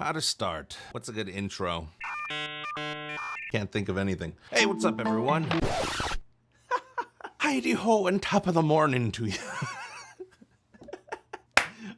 How to start? What's a good intro? Can't think of anything. Hey, what's up, everyone? Heidi ho and top of the morning to you.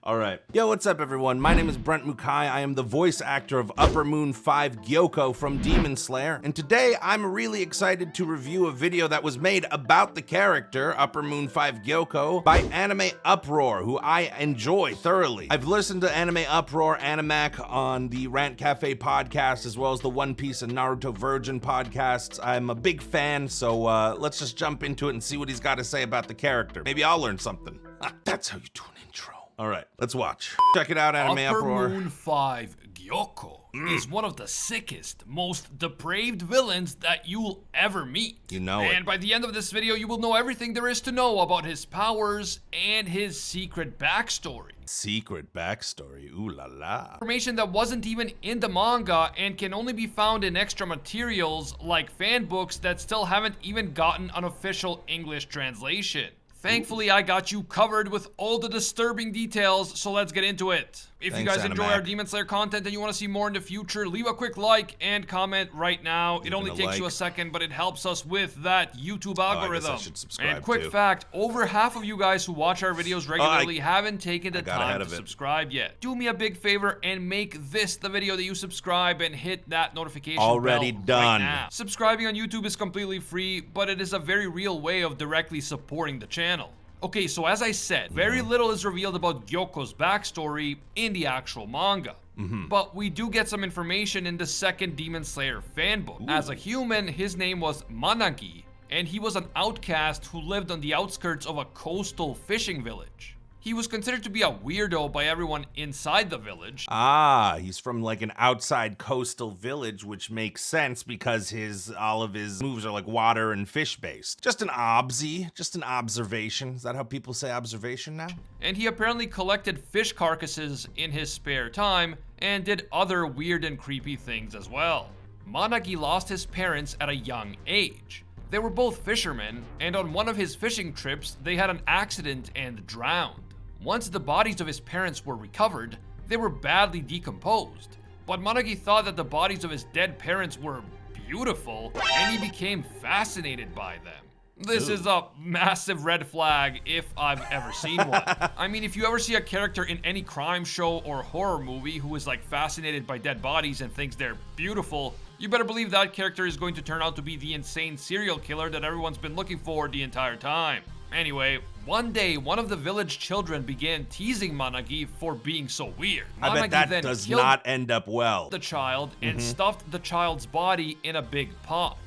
All right. Yo, what's up, everyone? My name is Brent Mukai. I am the voice actor of Upper Moon 5 Gyoko from Demon Slayer. And today, I'm really excited to review a video that was made about the character, Upper Moon 5 Gyoko, by AnimeUproar, who I enjoy thoroughly. I've listened to AnimeUproar Animac on the Rant Cafe podcast, as well as the One Piece and Naruto Virgin podcasts. I'm a big fan, so let's just jump into it and see what he's got to say about the character. Maybe I'll learn something. That's how you do an intro. All right, let's watch. Check it out, AnimeUproar. Upper Moon 5 Gyoko is one of the sickest, most depraved villains that you'll ever meet. You know it. And by the end of this video, you will know everything there is to know about his powers and his secret backstory. Secret backstory, ooh la la. Information that wasn't even in the manga and can only be found in extra materials like fan books that still haven't even gotten an official English translation. Thankfully, I got you covered with all the disturbing details, so let's get into it. If you guys enjoy our Demon Slayer content and you want to see more in the future, leave a quick like and comment right now. It only takes you a second, but it helps us with that YouTube algorithm. I guess I should subscribe and quick fact, over half of you guys who watch our videos regularly haven't taken the time to subscribe yet. Do me a big favor and make this the video that you subscribe and hit that notification bell done. right now. Subscribing on YouTube is completely free, but it is a very real way of directly supporting the channel. Okay, so as I said, very little is revealed about Gyoko's backstory in the actual manga. But we do get some information in the second Demon Slayer fanbook. As a human, his name was Managi, and he was an outcast who lived on the outskirts of a coastal fishing village. He was considered to be a weirdo by everyone inside the village. Ah, he's from like an outside coastal village, which makes sense because all of his moves are like water and fish based. Just an observation. Is that how people say observation now? And he apparently collected fish carcasses in his spare time and did other weird and creepy things as well. Managi lost his parents at a young age. They were both fishermen, and on one of his fishing trips, they had an accident and drowned. Once the bodies of his parents were recovered, they were badly decomposed. But Managi thought that the bodies of his dead parents were beautiful, and he became fascinated by them. This is a massive red flag if I've ever seen one. I mean, if you ever see a character in any crime show or horror movie who is like fascinated by dead bodies and thinks they're beautiful, you better believe that character is going to turn out to be the insane serial killer that everyone's been looking for the entire time. Anyway, one day, one of the village children began teasing Managi for being so weird. I bet that then does not end up well. The child and stuffed the child's body in a big pot.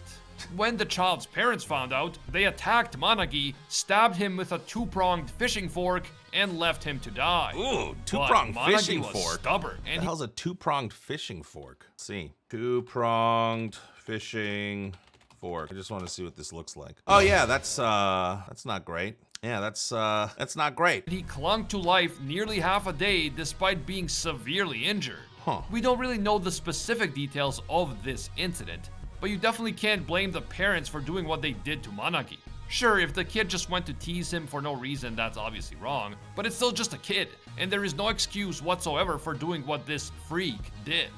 When the child's parents found out, they attacked Managi, stabbed him with a two-pronged fishing fork, and left him to die. Ooh, two-pronged fishing was fork. Stubborn. What the hell's a two-pronged fishing fork? Let's see. Two-pronged fishing fork. I just want to see what this looks like. Oh yeah, that's not great. Yeah, that's not great. He clung to life nearly half a day despite being severely injured. We don't really know the specific details of this incident, but you definitely can't blame the parents for doing what they did to Managi. Sure, if the kid just went to tease him for no reason, that's obviously wrong, but it's still just a kid, and there is no excuse whatsoever for doing what this freak did.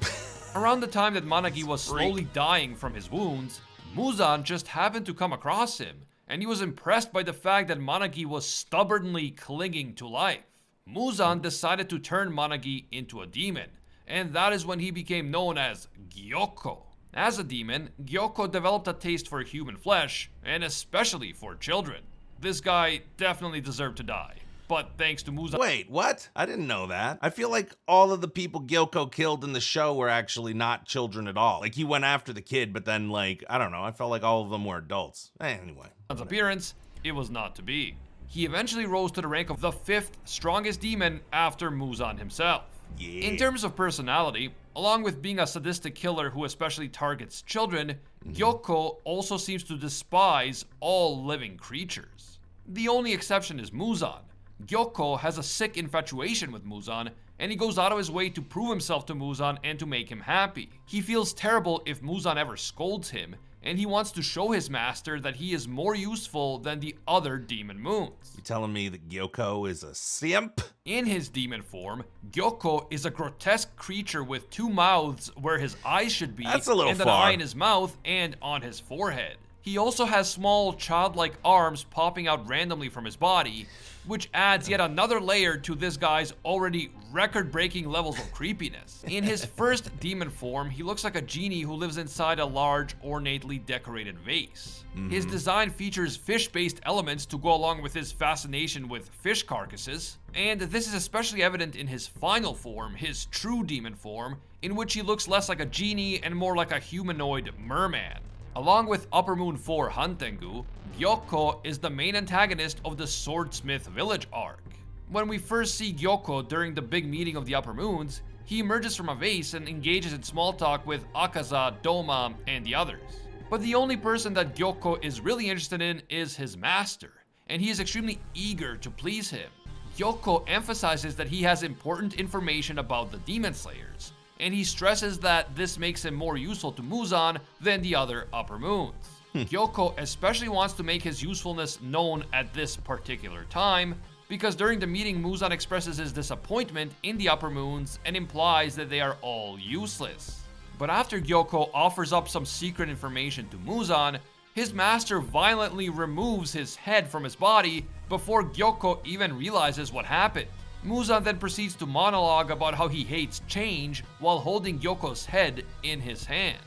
Around the time that Managi was slowly dying from his wounds, Muzan just happened to come across him, and he was impressed by the fact that Managi was stubbornly clinging to life. Muzan decided to turn Managi into a demon, and that is when he became known as Gyoko. As a demon, Gyoko developed a taste for human flesh, and especially for children. This guy definitely deserved to die, but thanks to Muzan— Wait, what? I didn't know that. I feel like all of the people Gyoko killed in the show were actually not children at all. Like, he went after the kid, but then, like, I don't know, I felt like all of them were adults. Anyway. Muzan's appearance, it was not to be. He eventually rose to the rank of the 5th strongest demon after Muzan himself. Yeah. In terms of personality, along with being a sadistic killer who especially targets children, Gyoko also seems to despise all living creatures. The only exception is Muzan. Gyoko has a sick infatuation with Muzan, and he goes out of his way to prove himself to Muzan and to make him happy. He feels terrible if Muzan ever scolds him, and he wants to show his master that he is more useful than the other demon moons. You telling me that Gyoko is a simp? In his demon form, Gyoko is a grotesque creature with 2 mouths where his eyes should be, That's a little and an far. eye in his mouth and on his forehead. He also has small, childlike arms popping out randomly from his body, which adds yet another layer to this guy's already record-breaking levels of creepiness. In his first demon form, he looks like a genie who lives inside a large, ornately decorated vase. His design features fish-based elements to go along with his fascination with fish carcasses, and this is especially evident in his final form, his true demon form, in which he looks less like a genie and more like a humanoid merman. Along with Upper Moon 4 Hantengu, Gyoko is the main antagonist of the Swordsmith Village arc. When we first see Gyoko during the big meeting of the Upper Moons, he emerges from a vase and engages in small talk with Akaza, Doma, and the others. But the only person that Gyoko is really interested in is his master, and he is extremely eager to please him. Gyoko emphasizes that he has important information about the Demon Slayers, and he stresses that this makes him more useful to Muzan than the other Upper Moons. Gyoko especially wants to make his usefulness known at this particular time, because during the meeting Muzan expresses his disappointment in the Upper Moons and implies that they are all useless. But after Gyoko offers up some secret information to Muzan, his master violently removes his head from his body before Gyoko even realizes what happened. Muzan then proceeds to monologue about how he hates change while holding Gyoko's head in his hand.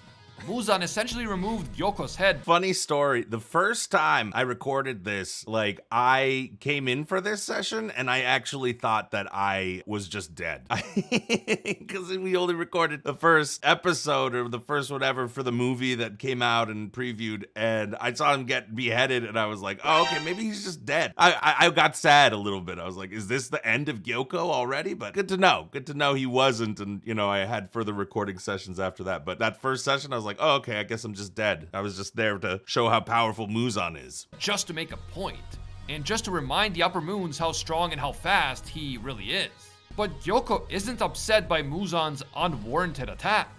Muzan essentially removed Gyoko's head. Funny story. The first time I recorded this, like, I came in for this session and I actually thought that I was just dead. Because we only recorded the first episode or the first whatever for the movie that came out and previewed, and I saw him get beheaded and I was like, oh, okay, maybe he's just dead. I got sad a little bit. I was like, is this the end of Gyoko already? But good to know. Good to know he wasn't, and, you know, I had further recording sessions after that. But that first session, I was like, oh, okay, I guess I'm just dead. I was just there to show how powerful Muzan is. Just to make a point, and just to remind the Upper Moons how strong and how fast he really is. But Gyoko isn't upset by Muzan's unwarranted attack.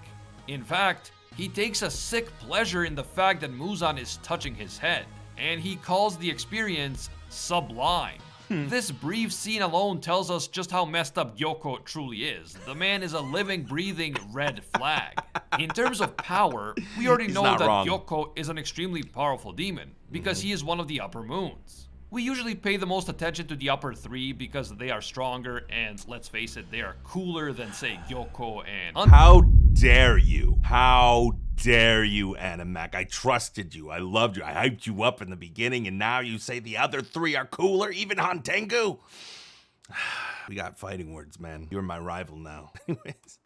In fact, he takes a sick pleasure in the fact that Muzan is touching his head, and he calls the experience sublime. This brief scene alone tells us just how messed up Gyoko truly is. The man is a living, breathing red flag. In terms of power, we already know that Gyoko is an extremely powerful demon, because he is one of the Upper Moons. We usually pay the most attention to the upper 3 because they are stronger, and let's face it, they are cooler than, say, Gyoko and... How dare you? How dare you, Animac? I trusted you. I loved you. I hyped you up in the beginning, and now you say the other 3 are cooler? Even Hantengu? We got fighting words, man. You're my rival now.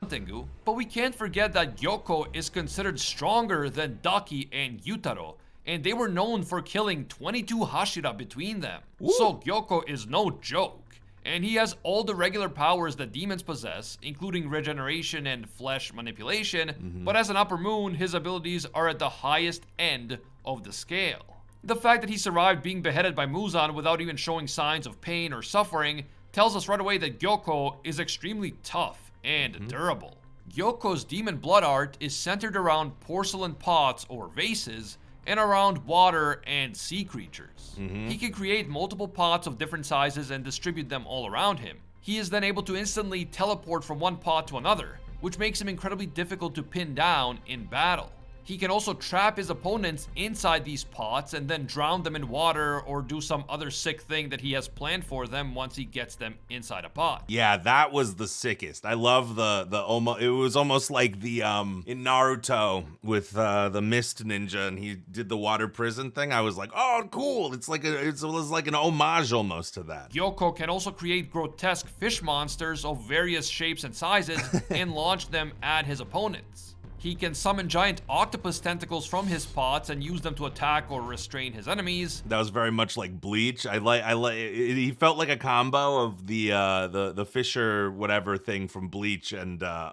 Hantengu, but we can't forget that Gyoko is considered stronger than Daki and Yutaro, and they were known for killing 22 Hashira between them. Ooh. So Gyoko is no joke, and he has all the regular powers that demons possess, including regeneration and flesh manipulation, but as an Upper Moon, his abilities are at the highest end of the scale. The fact that he survived being beheaded by Muzan without even showing signs of pain or suffering tells us right away that Gyoko is extremely tough and durable. Gyoko's demon blood art is centered around porcelain pots or vases, and around water and sea creatures. He can create multiple pots of different sizes and distribute them all around him. He is then able to instantly teleport from one pot to another, which makes him incredibly difficult to pin down in battle. He can also trap his opponents inside these pots and then drown them in water or do some other sick thing that he has planned for them once he gets them inside a pot. Yeah, that was the sickest. I love the almost. It was almost like the in Naruto with the Mist Ninja, and he did the water prison thing. I was like, oh, cool. It was like an homage almost to that. Gyoko can also create grotesque fish monsters of various shapes and sizes and launch them at his opponents. He can summon giant octopus tentacles from his pots and use them to attack or restrain his enemies. That was very much like Bleach. He felt like a combo of the Fisher whatever thing from Bleach and oh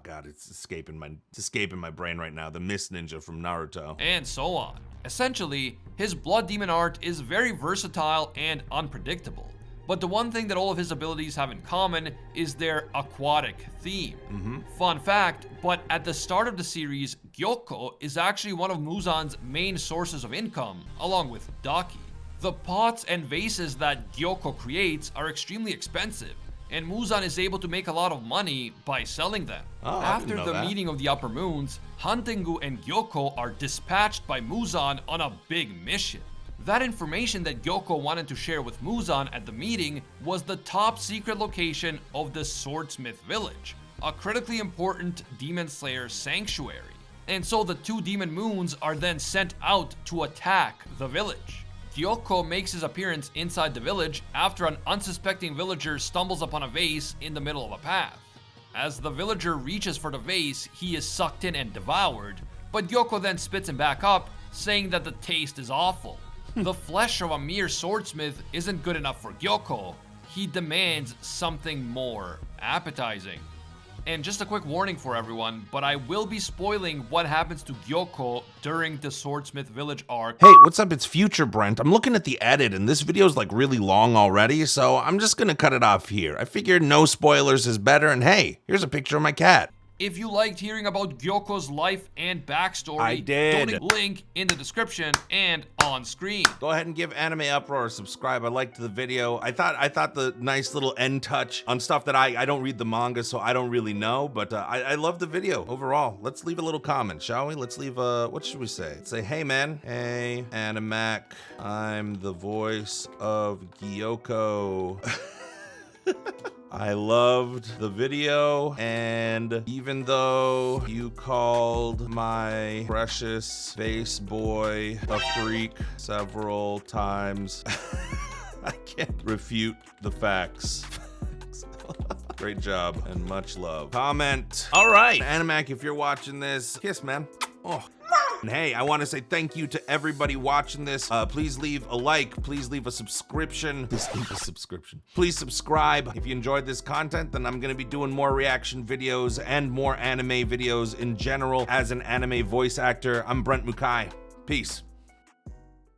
god, it's escaping my brain right now. The Mist Ninja from Naruto. And so on. Essentially, his blood demon art is very versatile and unpredictable. But the one thing that all of his abilities have in common is their aquatic theme. Fun fact, but at the start of the series, Gyoko is actually one of Muzan's main sources of income, along with Daki. The pots and vases that Gyoko creates are extremely expensive, and Muzan is able to make a lot of money by selling them. After the meeting of the Upper Moons, Hantengu and Gyoko are dispatched by Muzan on a big mission. That information that Gyoko wanted to share with Muzan at the meeting was the top secret location of the Swordsmith Village, a critically important Demon Slayer sanctuary. And so the two Demon Moons are then sent out to attack the village. Gyoko makes his appearance inside the village after an unsuspecting villager stumbles upon a vase in the middle of a path. As the villager reaches for the vase, he is sucked in and devoured, but Gyoko then spits him back up, saying that the taste is awful. The flesh of a mere swordsmith isn't good enough for Gyoko. He demands something more appetizing. And just a quick warning for everyone, but I will be spoiling what happens to Gyoko during the Swordsmith Village arc. Hey, what's up? It's Future Brent. I'm looking at the edit and this video's like really long already, so I'm just gonna cut it off here. I figured no spoilers is better, and hey, here's a picture of my cat. If you liked hearing about Gyoko's life and backstory, I did. Link in the description and on screen. Go ahead and give AnimeUproar a subscribe. I liked the video. I thought the nice little end touch on stuff that I don't read the manga, so I don't really know, but I love the video overall. Let's leave a little comment, shall we? Let's leave what should we say? Say, hey man, hey Animac, I'm the voice of Gyoko. I loved the video, and even though you called my precious bass boy a freak several times, I can't refute the facts. Great job and much love. Comment. All right, Animac, if you're watching this, kiss, man. Oh. And hey, I want to say thank you to everybody watching this. Please leave a like. Please leave a subscription. Please subscribe. If you enjoyed this content, then I'm going to be doing more reaction videos and more anime videos in general. As an anime voice actor, I'm Brent Mukai. Peace.